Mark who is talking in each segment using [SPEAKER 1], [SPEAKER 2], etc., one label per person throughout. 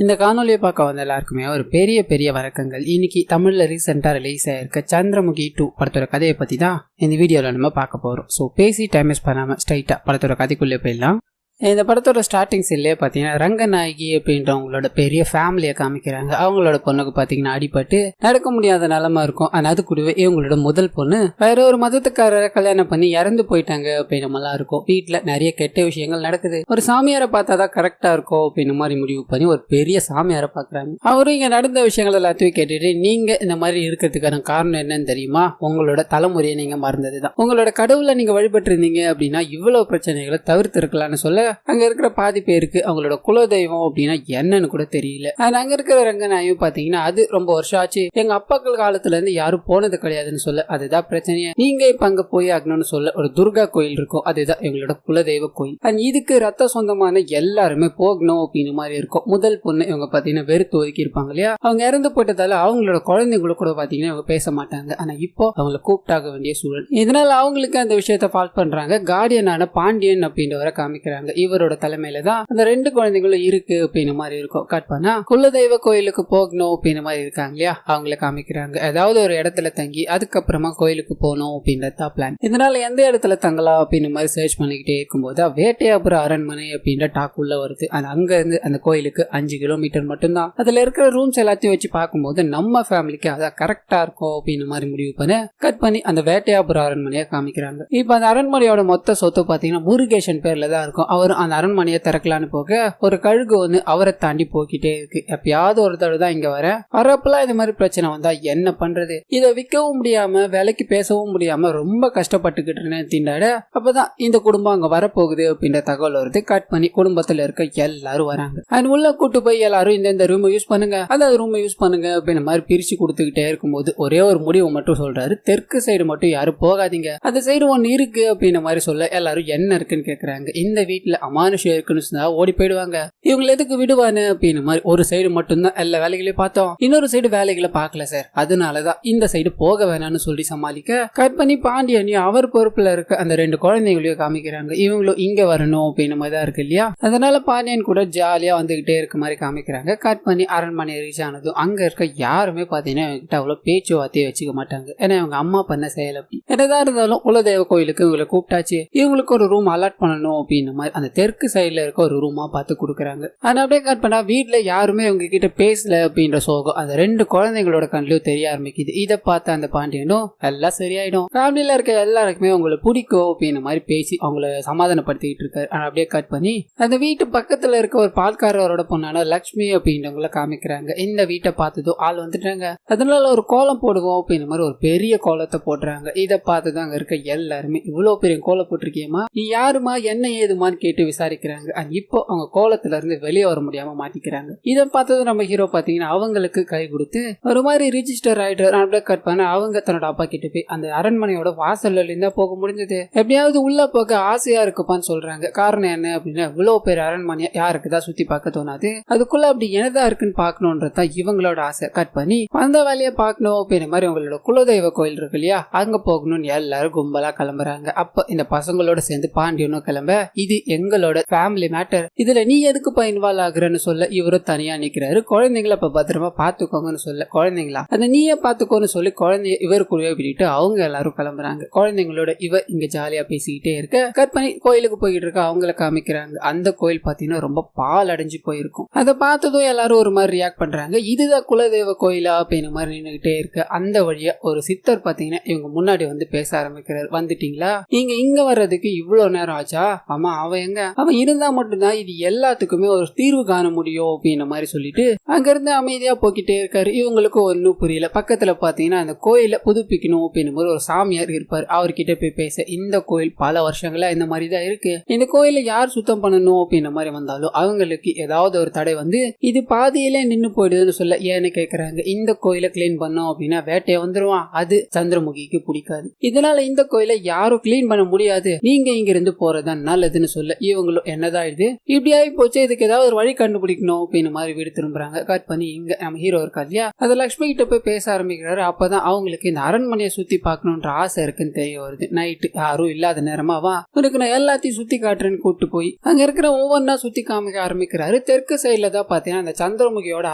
[SPEAKER 1] இந்த காணொலியை பார்க்க வந்த எல்லாருக்குமே ஒரு பெரிய வணக்கங்கள். இன்னைக்கு தமிழ்ல ரீசெண்டா ரிலீஸ் ஆயிருக்க சந்திரமுகி 2 படத்தோட கதையை பத்தி தான் இந்த வீடியோல நம்ம பார்க்க போறோம். ஸோ பேசி டைம் வேஸ்ட் பண்ணாம ஸ்ட்ரைட்டா படத்தோட கதைக்குள்ளே போயிடலாம். இந்த படத்தோட ஸ்டார்டிங் சீன்லேயே பார்த்தீங்கன்னா ரங்கநாயகி அப்படின்றவங்களோட பெரிய ஃபேமிலியை காமிக்கிறாங்க. அவங்களோட பொண்ணுக்கு பார்த்தீங்கன்னா அடிபட்டு நடக்க முடியாத நிலமா இருக்கும். ஆனால் அது கூடவே இவங்களோட முதல் பொண்ணு வேற ஒரு மதத்துக்காரரை கல்யாணம் பண்ணி இறந்து போயிட்டாங்க அப்படின்னு மாதிரிலாம் இருக்கும். வீட்டில் நிறைய கெட்ட விஷயங்கள் நடக்குது. ஒரு சாமியாரை பார்த்தா தான் கரெக்டாக இருக்கும் அப்படின்னு மாதிரி முடிவு பண்ணி ஒரு பெரிய சாமியாரை பார்க்குறாங்க. அவரும் இங்கே நடந்த விஷயங்கள் எல்லாத்தையும் கேட்டுட்டு நீங்க இந்த மாதிரி இருக்கிறதுக்கான காரணம் என்னன்னு தெரியுமா? உங்களோட தலைமுறையை நீங்க மறந்தது தான். உங்களோட கடவுளை நீங்க வழிபட்டு இருந்தீங்க அப்படின்னா இவ்வளவு பிரச்சனைகளை தவிர்த்து இருக்கலாம்னு சொல்ல அங்க இருக்கிற பாதி பேருக்கு அவங்களோட குலதெய்வம் அப்படின்னா என்னன்னு கூட தெரியல. அங்க இருக்கிற ரங்கநாயும் பாத்தீங்கன்னா அது ரொம்ப வருஷம் ஆச்சு, எங்க அப்பாக்கள் காலத்துல இருந்து யாரும் போனது கிடையாதுன்னு சொல்ல அதுதான் பிரச்சனையே. நீங்க இப்ப அங்க போய் ஆகணும்னு சொல்ல ஒரு துர்கா கோயில் இருக்கும், அதுதான் எங்களோட குலதெய்வ கோயில். அண்ட் இதுக்கு ரத்த சொந்தமான எல்லாருமே போகணும் அப்படின்னு மாதிரி இருக்கும். முதல் பொண்ணு இவங்க பாத்தீங்கன்னா வெறுத்து ஒதுக்கி இருப்பாங்க இல்லையா, அவங்க இறந்து போட்டதால அவங்களோட குழந்தைங்கள கூட பாத்தீங்கன்னா இவங்க பேச மாட்டாங்க. ஆனா இப்போ அவங்களை கூப்பிட்டாக வேண்டிய சூழல். இதனால அவங்களுக்கு அந்த விஷயத்த ஃபாலோ பண்றாங்க. கார்டியனான பாண்டியன் அப்படின்றவரை காமிக்கிறாங்க. இவரோட தலைமையில தான் அந்த ரெண்டு குழந்தைங்களும் இருக்கு அப்படின்னு மாதிரி இருக்கும். கட் பண்ணா குலதெய்வ கோயிலுக்கு போகணும் அப்படின்னு மாதிரி இருக்காங்க இல்லையா, அவங்கள காமிக்கிறாங்க. ஏதாவது ஒரு இடத்துல தங்கி அதுக்கப்புறமா கோயிலுக்கு போகணும் அப்படின்றதா பிளான். இதனால எந்த இடத்துல தங்கலாம் அப்படின்னு மாதிரி சர்ச் பண்ணிக்கிட்டே இருக்கும்போது வேட்டையாபுரம் அரண்மனை அப்படின்ற டாக் உள்ள வருது. அங்க இருந்து அந்த கோயிலுக்கு 5 கிலோமீட்டர் மட்டும்தான். அதுல இருக்கிற ரூம்ஸ் எல்லாத்தையும் வச்சு பார்க்கும்போது நம்ம ஃபேமிலிக்கு அதான் கரெக்டா இருக்கும் அப்படின்னு மாதிரி முடிவு பண்ண கட் பண்ணி அந்த வேட்டையாபுரம் அரண்மனையை காமிக்கிறாங்க. இப்ப அந்த அரண்மனையோட மொத்த சொத்து பாத்தீங்கன்னா முருகேசன் பேர்ல தான் இருக்கும். அவர் அந்த அரண்மனையை திறக்கலான்னு போக ஒரு கழுகு ஒண்ணு அவரை தாண்டி போக்கிட்டே இருக்கு. எப்பயாவது ஒரு தடவை தான் இங்க வரப்பெல்லாம் இந்த மாதிரி பிரச்சனை வந்தா என்ன பண்றது, இதை விற்கவும் முடியாம வேலைக்கு பேசவும் முடியாம ரொம்ப கஷ்டப்பட்டுக்கிட்டு திண்டாட அப்பதான் இந்த குடும்பம் அங்க வரப்போகுது அப்படின்ற தகவல் வருது. கட் பண்ணி குடும்பத்துல இருக்க எல்லாரும் வராங்க. அண்ட் உள்ள கூட்டு போய் எல்லாரும் இந்த ரூம் யூஸ் பண்ணுங்க, அந்த ரூம் யூஸ் பண்ணுங்க அப்படின்னு மாதிரி பிரிச்சு கொடுத்துக்கிட்டே இருக்கும்போது ஒரே ஒரு முடிவு மட்டும் சொல்றாரு, தெற்கு சைடு மட்டும் யாரும் போகாதீங்க, அந்த சைடு ஒன்னு இருக்கு அப்படின்ற மாதிரி சொல்ல எல்லாரும் என்ன இருக்குன்னு கேக்குறாங்க. இந்த வீட்டுல அமானுஷம் இருக்குன்னு சொன்னா ஓடி போயிடுவாங்க, இவங்களை எதுக்கு விடுவானு அப்படின்னு மாதிரி ஒரு சைடு மட்டும்தான் எல்லா வேலைகளையும் பார்த்தோம், இன்னொரு சைடு வேலைகளை பார்க்கல சார், அதனாலதான் இந்த சைடு போக வேணாம்னு சொல்லி சமாளிக்க கட் பண்ணி பாண்டியனையும் அவர் பொறுப்புல இருக்க அந்த 2 குழந்தைகளையும் காமிக்கிறாங்க. இவங்களும் இங்க வரணும் அப்படின்னு மாதிரி தான் இருக்கு இல்லையா, அதனால பாண்டியன் கூட ஜாலியா வந்துகிட்டே இருக்க மாதிரி காமிக்கிறாங்க. கட் பண்ணி அரண்மனை ரீச் ஆனதும் அங்க இருக்க யாருமே பாத்தீங்கன்னா அவ்வளவு பேச்சுவார்த்தையை வச்சுக்க மாட்டாங்க. ஏன்னா இவங்க அம்மா பண்ண செயல் அப்படி. என்னதான் இருந்தாலும் குலதெய்வ கோயிலுக்கு இவங்களை கூப்பிட்டாச்சு, இவங்களுக்கு ஒரு ரூம் அலாட் பண்ணணும் அப்படின்னு மாதிரி அந்த தெற்கு சைட்ல இருக்க ஒரு ரூமா பார்த்து கொடுக்குறாங்க. ஆனா அப்படியே கட் பண்ணா வீட்டுல யாருமே அவங்க கிட்ட பேசல அப்படின்ற சோகம் அந்த 2 குழந்தைங்களோட கண்ணிலும் தெரிய ஆரம்பிக்குது. இதை பார்த்த அந்த பாண்டியனும் எல்லாம் சரியாயிடும், ஃபேமிலியில இருக்க எல்லாருக்குமே அவங்களை பிடிக்கும் அப்படின்னு மாதிரி பேசி அவங்கள சமாதானப்படுத்திட்டு இருக்காரு. ஆனா அப்படியே கட் பண்ணி அந்த வீட்டு பக்கத்துல இருக்க ஒரு பால்காரரோட பொண்ணான லட்சுமி அப்படின்றவங்கள காமிக்கிறாங்க. இந்த வீட்டை பார்த்ததும் ஆள் வந்துட்டாங்க, அதனால ஒரு கோலம் போடுவோம் அப்படின்னு மாதிரி ஒரு பெரிய கோலத்தை போடுறாங்க. இதை பார்த்துதான் அங்க இருக்க எல்லாருமே இவ்வளவு பெரிய கோலம் போட்டிருக்கியமா, நீ யாருமா என்ன ஏதுமான்னு கேட்டு விசாரிக்கிறாங்க. இப்போ அவங்க கோலத்துல இருந்து வெளியே வர முடியாம மாட்டிக்கிறாங்க. இதை பார்த்தது நம்ம ஹீரோ பாத்தீங்கன்னா அவங்களுக்கு கை கொடுத்து ஒரு மாதிரி ரிஜிஸ்டர் ஆயிட்டு கட் பண்ண அவங்க தன்னோட அப்பா கிட்ட போய் அந்த அரண்மனையோட வாசல்ல இருந்தா போக முடிஞ்சது, எப்படியாவது உள்ள போக ஆசையா இருக்குப்பான்னு சொல்றாங்க. காரணம் என்ன அப்படின்னா இவ்வளவு பேர் அரண்மனையா யாருக்குதான் சுத்தி பார்க்க தோணாது, அதுக்குள்ள அப்படி என்னதான் இருக்குன்னு பாக்கணும்ன்றதா இவங்களோட ஆசை. கட் பண்ணி அந்த வேலையை பார்க்கணும் அப்படின்ற மாதிரி உங்களோட குலதெய்வ கோயில் இருக்கு இல்லையா, அங்க போகணும்னு எல்லாரும் கும்பலா கிளம்புறாங்க. அப்ப இந்த பசங்களோட சேர்ந்து பாண்டியனும் கிளம்ப, இது எங்களோட ஃபேமிலி மேட்டர், இதுல நீ எதுக்குப்பா இன்வால்வ் ஆகுறன்னு சொல்ல இவரும் தனியா நிக்கிறாரு. குழந்தைங்கள இப்ப பத்திரமா பாத்துக்கோங்கன்னு சொல்ல குழந்தைங்களா அந்த நீயே பாத்துக்கோன்னு சொல்லி குழந்தைய இவர் கூடவே விட்டுட்டு அவங்க எல்லாரும் கிளம்புறாங்க. குழந்தைங்களோட இவர் இங்க ஜாலியா பேசிக்கிட்டே இருக்க கட் பண்ணி கோயிலுக்கு போயிட்டு இருக்க அவங்கள காமிக்கிறாங்க. அந்த கோயில் பாத்தீங்கன்னா ரொம்ப பால் அடைஞ்சு போயிருக்கும். அதை பார்த்ததும் எல்லாரும் ஒரு மாதிரி ரியாக்ட் பண்றாங்க, இதுதான் குலதெய்வ கோயிலா அப்படின்னு மாதிரி நின்னுகிட்டே இருக்க அந்த வழியா ஒரு சித்தர் பாத்தீங்கன்னா இவங்க முன்னாடி வந்து பேச ஆரம்பிக்கிறாரு. வந்துட்டீங்களா, நீங்க இங்க வர்றதுக்கு இவ்வளவு நேரம் ஆச்சா? ஆமா, அவன் எங்க, அவன் இருந்தா மட்டும்தான் இது எல்லாத்துக்குமே ஒரு தீர்வு காண முடியும் அப்படின்ற மாதிரி சொல்லிட்டு அங்க இருந்து அமைதியா போக்கிட்டே இருக்காரு. இவங்களுக்கு ஒன்னும் புரியல. பக்கத்துல பாத்தீங்கன்னா அந்த கோயில புதுப்பிக்கணும் அப்படின்னு போது ஒரு சாமியார் இருப்பாரு. அவர்கிட்ட போய் பேச, இந்த கோயில் பல வருஷங்களா இந்த மாதிரிதான் இருக்கு, இந்த கோயில யார் சுத்தம் பண்ணணும் அப்படின்ற மாதிரி வந்தாலும் அவங்களுக்கு ஏதாவது ஒரு தடை வந்து இது பாதியிலே நின்னு போயிடுதுன்னு சொல்ல ஏன்னு கேக்குறாங்க. இந்த கோயில கிளீன் பண்ணோம் அப்படின்னா வேட்டையை வந்துருவான், அது சந்திரமுகிக்கு பிடிக்காது, இதனால இந்த கோயில யாரும் கிளீன் பண்ண முடியாது, நீங்க இங்க இருந்து போறதான் நல்லதுன்னு சொல்ல இவங்களும் என்னதான் இது இப்படி ஆகி போச்சு, இதுக்கு ஏதாவது ஒரு வழி கண்டுபிடிக்கணும் அப்படின்னு மாதிரி வீடு திரும்புறாங்க. கட் பண்ணி இங்க நம்ம ஹீரோ இருக்கா இல்லையா, அது லட்சுமி கிட்ட போய் பேச ஆரம்பிக்கிறாரு. அப்பதான் அவங்களுக்கு இந்த அரண்மனையை சுத்தி பார்க்கணுன்ற ஆசை இருக்குன்னு தெரிய வருது. நைட்டு யாரும் இல்லாத நேரமா வா உனக்கு நான் எல்லாத்தையும் சுத்தி காட்டுறேன்னு கூட்டு போய் அங்க இருக்கிற ஒவ்வொன்னா சுத்தி காமிக்க ஆரம்பிக்கிறாரு. தெற்கு சைட்ல தான் பாத்தீங்கன்னா அந்த சந்திரமுகியோட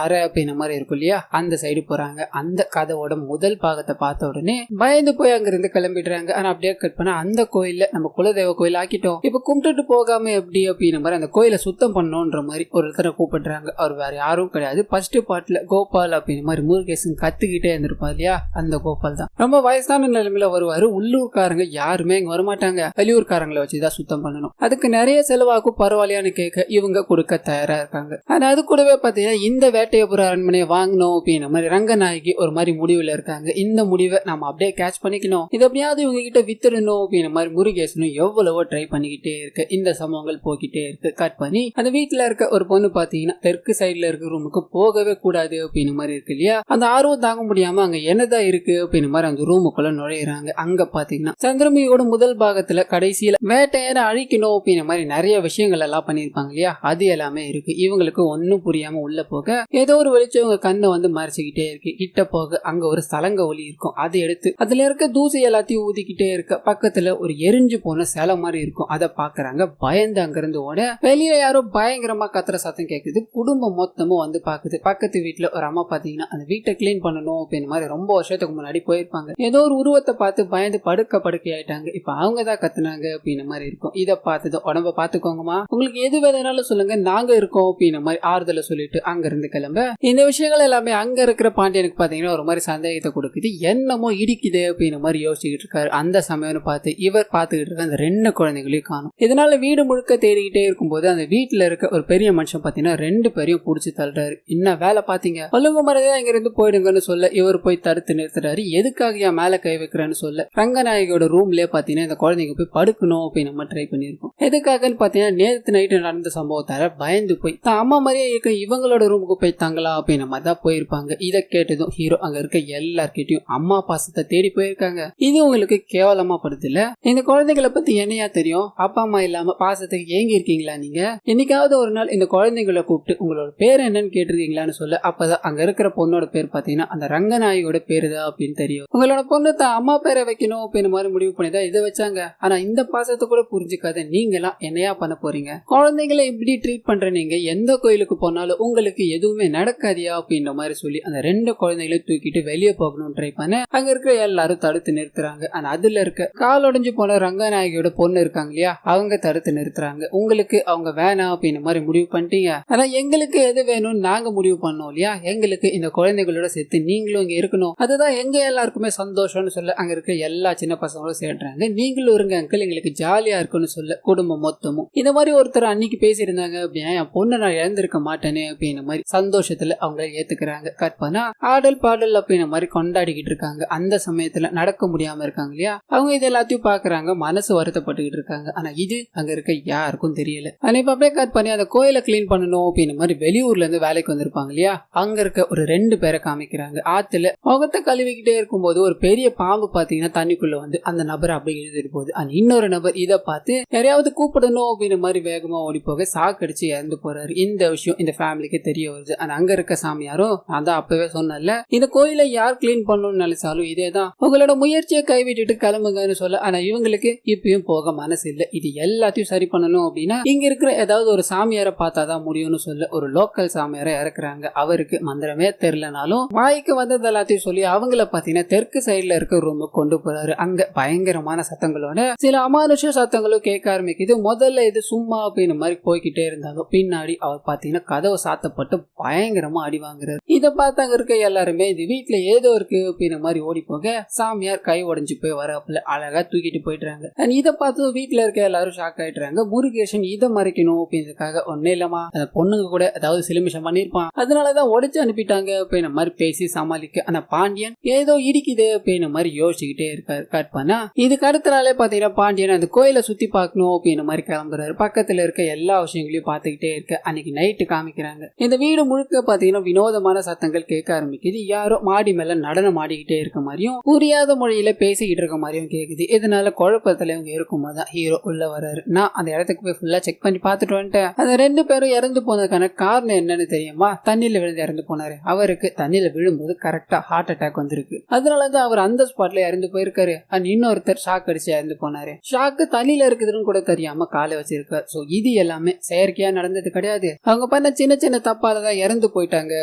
[SPEAKER 1] அறை அப்படின்ற மாதிரி இருக்கும் இல்லையா, அந்த சைடு போறாங்க. அந்த கதையோட முதல் பாகத்தை பார்த்த உடனே பயந்து போய் அங்க இருந்து கிளம்பிடுறாங்க. ஆனா அப்படியே கட் பண்ண அந்த கோயில்ல நம்ம குலதெய்வ கோயில் ஆக்கிட்டோம், இப்ப கும்பிட்டுட்டு போகாம எப்படி அப்படின்ற மாதிரி அந்த கோயிலை சுத்தம் பண்ணணும்ன்ற மாதிரி ஒருத்தரை கூப்பிடுறாங்க. அவர் வேற யாரும் கிடையாது, ஃபர்ஸ்ட் பார்ட்ல கோபால் அப்படின்ற மாதிரி முருகேசன் கத்துக்கிட்டே இருந்திருப்பா இல்லையா, அந்த கோபால் தான். ரொம்ப வயசான நிலைமையில வருவாரு. உள்ளூர்காரங்க யாருமே இங்க வரமாட்டாங்க, வெளியூர்காரங்களை வச்சுதான் சுத்தம் பண்ணணும். அதுக்கு நிறைய செலவாக்கும், பரவாயில்லையான்னு கேட்க இவங்க கொடுக்க தயாரா இருக்காங்க. ஆனா அது கூடவே பாத்தீங்கன்னா இந்த வேட்டையபுர அரண்மனையை வாங்கணும் அப்படின்ற மாதிரி ரங்கநாயகி ஒரு மாதிரி முடிவுல இருக்காங்க. இந்த முடிவை நம்ம அப்படியே கேட்ச் பண்ணிக்கணும், இது எப்படியாவது இவங்க கிட்ட வித்துடணும் அப்படின்ற மாதிரி முருகேசனும் எவ்வளவோ ட்ரை பண்ணிக்கிட்டே இருக்கு. இந்த சம்பவங்கள் போக்கிட்டே இருக்கு. கட் பண்ணி அந்த வீட்டுல இருக்க ஒரு பொண்ணு பாத்தீங்கன்னா தெற்கு சைட்ல இருக்க ரூமுக்கு போகவே கூடாது அப்படின்னு மாதிரி இருக்கு இல்லையா, அந்த ஆர்வம் தாங்க முடியாம அங்க என்னதான் இருக்கு அப்படின்னு மாதிரி அந்த ரூமுக்குள்ள நுழையிறாங்க. அங்க பாத்தீங்கன்னா சந்திரமுகியோட முதல் பாகத்துல கடைசியில வேட்டையரை அழிக்கணும் அப்படின்ற மாதிரி நிறைய விஷயங்கள் எல்லாம் பண்ணிருப்பாங்க இல்லையா, அது எல்லாமே இருக்கு. இவங்களுக்கு ஒன்னும் புரியாம உள்ள போக ஏதோ ஒரு வெளிச்சம் இவங்க கண்ணை வந்து மறைச்சுக்கிட்டே இருக்கு. கிட்ட போக அங்க ஒரு சலங்க ஒலி இருக்கும், அதை எடுத்து அதுல இருக்க தூசி எல்லாத்தையும் ஊதிக்கிட்டே இருக்க பக்கத்துல ஒரு எரிஞ்சு போன சிலை மாதிரி இருக்கும். அதை பாக்குறாங்க. பயந்து அங்கிருந்து ஓட வெளியில யாரோ பயங்கரமா கத்துற சத்தம் கேக்குது. குடும்பம் மொத்தமும் வந்து பாக்குது. பக்கத்து வீட்டுல ஒரு அம்மா பாத்தீங்கன்னா அந்த வீட்டை கிளீன் பண்ணணும் அப்படின்னு மாதிரி ரொம்ப வருஷத்துக்கு முன்னாடி போயிருப்பாங்க. ஏதோ ஒரு உருவத்தை பார்த்து பயந்து படுக்கை ஆயிட்டாங்க. இப்ப அவங்க தான் கத்துனாங்க அப்படின்னு மாதிரி இருக்கும். இதை பார்த்தது உடம்ப பாத்துக்கோங்கம்மா, உங்களுக்கு எது வேணும்னாலும் சொல்லுங்க, நாங்க இருக்கோம் அப்படின்னு மாதிரி ஆறுதலை சொல்லிட்டு அங்க இருந்து கிளம்ப இந்த விஷயங்கள் எல்லாமே அங்க இருக்கிற பாண்டியனுக்கு பாத்தீங்கன்னா ஒரு மாதிரி சந்தேகத்தை கொடுக்குது. என்னமோ இடிக்குது அப்படின்னு மாதிரி யோசிச்சுக்கிட்டு இருக்காரு. அந்த சமயம்னு பார்த்து இவர் பாத்துக்கிட்டு இருக்க அந்த 2 குழந்தைகளையும் காணும். இதனால வீடு முழுக்க தேடிக்கிட்டே இருக்கும்போது அந்த வீட்டுல இருக்க ஒரு பெரிய மனுஷன் பாத்தீங்கன்னா 2 பேரையும் புடிச்சு தள்ளுறாரு. என்ன வேலை பாத்தீங்க, ஒழுங்கு மரதே இங்க இருந்து போயிடுங்கன்னு சொல்ல இவர் போய் தடுத்து நிறுத்துறாரு. எதுக்காக என் மேல கை வைக்கிறேன்னு சொல்ல ரங்கநாயகியோட ரூம்லயே பாத்தீங்கன்னா இந்த குழந்தைங்க போய் படுக்கணும் அப்படின்னு நம்ம ட்ரை பண்ணிருக்கோம். எதுக்காகன்னு பாத்தீங்கன்னா நேற்று நைட்டு நடந்த சம்பவத்தால பயந்து போய் தான் அம்மா மாதிரியே இருக்க இவங்களோட ரூமுக்கு போய் தங்கலாம் அப்படின்னு நம்ம தான் போயிருப்பாங்க. இதை கேட்டதும் ஹீரோ அங்க இருக்க எல்லார்கிட்டயும் அம்மா பாசத்தை தேடி போயிருக்காங்க. இது உங்களுக்கு கேவலமா படுது இல்ல, இந்த குழந்தைகளை பத்தி என்னையா தெரியும், அப்பா அம்மா இல்லாம பாசத்துக்கு ஏங்கி இருக்கீங்களா நீங்க, என்னைக்காவது ஒரு நாள் இந்த குழந்தைகளை கூப்பிட்டு உங்களோட பேர் என்னன்னு கேட்டிருக்கீங்களான்னு சொல்ல அப்பதான் அங்க இருக்கிற பொண்ணோட பேர் பாத்தீங்கன்னா அந்த ரங்கநாயகியோட பேரு தான் அப்படின்னு தெரியும். உங்களோட பொண்ணு தான் அம்மா பேரை வைக்கணும் அப்படின்னு மாதிரி முடிவு பண்ணிதான் இதை வச்சாங்க. ஆனா இந்த பாசத்தை கூட புரிஞ்சுக்காத நீங்களாம் என்னையா பண்ண போறீங்க, குழந்தைங்களை இப்படி ட்ரீட் பண்ற நீங்க எந்த கோயிலுக்கு போனாலும் உங்களுக்கு எதுவுமே நடக்காதியா அப்படின்ற மாதிரி சொல்லி அந்த 2 குழந்தைகளை தூக்கிட்டு வெளியே போகணும் ட்ரை பண்ண அங்க இருக்கிற எல்லாரும் தடுத்து நிறுத்துறாங்க. ஆனா அதுல இருக்க கால் உடைஞ்சு போன ரங்கநாயகியோட பொண்ணு இருக்காங்க இல்லையா, அவங்க தடுத்து நிறுத்துறாங்க. உங்களுக்கு அவங்க வேணாம் அப்படின்னு மாதிரி முடிவு பண்ணிட்டீங்க, ஆனா எங்களுக்கு எது வேணும்னு நாங்க முடிவு பண்ணோம் இல்லையா, எங்களுக்கு இந்த குழந்தைகளோட சேர்த்து நீங்களும் இங்க இருக்கணும், அதுதான் எங்க எல்லாருக்குமே சந்தோஷம்னு சொல்ல அங்க இருக்க எல்லா சின்ன பசங்களும் சேர்றாங்க. நீங்களும் இருங்க அங்கிள், எங்களுக்கு ஜாலியா இருக்குன்னு சொல்ல குடும்பம் மொத்தமும் இந்த மாதிரி ஒருத்தர் அன்னைக்கு பேசியிருந்தாங்க அப்படின்னா என் பொண்ணை நான் இழந்திருக்க மாட்டேனே அப்படின்னு மாதிரி சந்தோஷத்துல அவங்கள ஏத்துக்கிறாங்க. கட் பண்ணா ஆடல் பாடல் அப்படின்ற மாதிரி கொண்டாடிக்கிட்டு இருக்காங்க. அந்த சமயத்துல நடக்க முடியாம இருக்காங்க இல்லையா, அவங்க இது எல்லாத்தையும் பாக்குறாங்க, மனசு வருத்தப்பட்டுக்கிட்டு இருக்காங்க. ஆனா இது அங்க இருக்க யாருக்கும் தெரியல. இப்ப அப்படியே கட் பண்ணி அந்த கோயிலை கிளீன் பண்ணணும் அப்படின்னு மாதிரி வெளியூர்ல இருந்து வேலைக்கு வந்திருப்பாங்க இல்லையா, அங்க இருக்க ஒரு 2 பேரை காமிக்கிறாங்க. ஆத்துல முகத்தை கழுவிக்கிட்டே இருக்கும்போது ஒரு பெரிய பாம்பு பாத்தீங்கன்னா தண்ணிக்குள்ள வந்து அந்த நபரை அப்படியே எழுதிட்டு போகுது. இன்னொரு நபர் இதை பார்த்து யாரையாவது கூப்பிடணும் அப்படின்னு மாதிரி வேகமா ஓடி போக சாக்கடிச்சு இறந்து போறாரு. இந்த விஷயம் இந்த ஃபேமிலிக்கு தெரிய வருது. ஆனா அங்க இருக்க சாமியாரும் நான் தான் அப்பவே சொன்னல, இந்த கோயிலை யார் கிளீன் பண்ணணும்னு நினைச்சாலும் இதேதான், உங்களோட முயற்சியை கைவிட்டுட்டு கிளம்புங்கன்னு சொல்ல ஆனா இவங்களுக்கு இப்பயும் போக மனசு இல்ல. இது எல்லாத்தையும் சரி பண்ணணும் அப்படின்னா இங்க இருக்கிற ஏதாவது ஒரு சாமியாரை பார்த்தாதான் முடியும்னு சொல்ல ஒரு லோக்கல் சாமியாரை இறக்குறாங்க. அவருக்கு மந்திரமே தெரியலனாலும் வாய்க்கு வந்தது எல்லாத்தையும் சொல்லி அவங்கள பாத்தீங்கன்னா தெற்கு சைட்ல இருக்க ரூமுக்கு கொண்டு போறாரு. அங்க பயங்கரமான சத்தங்களோட சில அமானுஷ சத்தங்களும் கேட்க ஆரம்பிக்குது. முதல்ல இது சும்மா அப்படின்னு மாதிரி போய்கிட்டே இருந்தாலும் பின்னாடி அவர் பாத்தீங்கன்னா கதவை சாத்தப்பட்டு பயங்கரமா அடி வாங்குறாரு. இதை பார்த்து அங்க இருக்க எல்லாருமே இது வீட்டுல ஏதோ இருக்கு அப்படின்னு மாதிரி ஓடி போக சாமியார் கை உடைஞ்சு போய் வரப்புல அழகா தூக்கிட்டு போயிடுறாங்க. இதை பார்த்து வீட்டுல இருக்க எல்லாரும் ஷாக் ஆயிடுறாங்க. முருகேசன் இதை மறைக்கணும் அப்படின்றதுக்காக ஒன்னே இல்லாமா அந்த பொண்ணுங்க கூட ஏதாவது சிலுமிஷம் பண்ணிருப்பான், அதனாலதான் உடைச்சு அனுப்பிட்டாங்க அப்படின்னு மாதிரி பேசி சமாளிக்க ஆனா பாண்டியன் ஏதோ இடிக்குது அப்படின்னு மாதிரி யோசிச்சுக்கிட்டே இருக்காரு. கட் பண்ணா இதுக்கு அடுத்த நாளே பாத்தீங்கன்னா பாண்டியன் அந்த கோயிலை சுத்தி பார்க்கணும் அப்படின்னு மாதிரி கிளம்புறாரு. பக்கத்துல இருக்க எல்லா விஷயங்களையும் பார்த்துக்கிட்டே இருக்க அன்னைக்கு நைட்டு காமிக்கிறாங்க. இந்த வீடு முழுக்க பாத்தீங்கன்னா வினோதமான சத்தங்கள் கேட்க ஆரம்பிக்குது. யாரோ மாடி மேல நடனம் ஆடிக்கிட்டே இருக்க மாதிரியும் புரியாத மொழியில பேசிக்கிட்டு இருக்க மாதிரியும் கேக்குது. இதனால குழப்பத்துல இவங்க இருக்கும்போது தான் ஹீரோ உள்ள வர்றாரு. நான் அந்த இடத்துக்கு போய் ஃபுல்லா செக் பண்ணி பார்த்துட்டு வந்துட்டேன், அந்த 2 பேரும் இறந்து போனதுக்கான காரணம் என்னன்னு தெரியுமா? தண்ணியில விழுந்து இறந்து போனாரு. அவருக்கு தண்ணியில விழும்போது கரெக்டா ஹார்ட் அட்டாக் வந்திருக்கு. அதனாலதான் அவர் அந்த ஸ்பாட்ல இறந்து போயிருக்காரு. அண்ட் இன்னொருத்தர் ஷாக் அடிச்சு இறந்து போனாரு. ஷாக்கு தண்ணியில இருக்குதுன்னு கூட தெரியாம காலை வச்சிருக்காரு. சோ இது எல்லாமே செயற்கையா நடந்தது கிடையாது. அவங்க பண்ண சின்ன சின்ன தப்பாலதான் இறந்து போயிட்டாங்க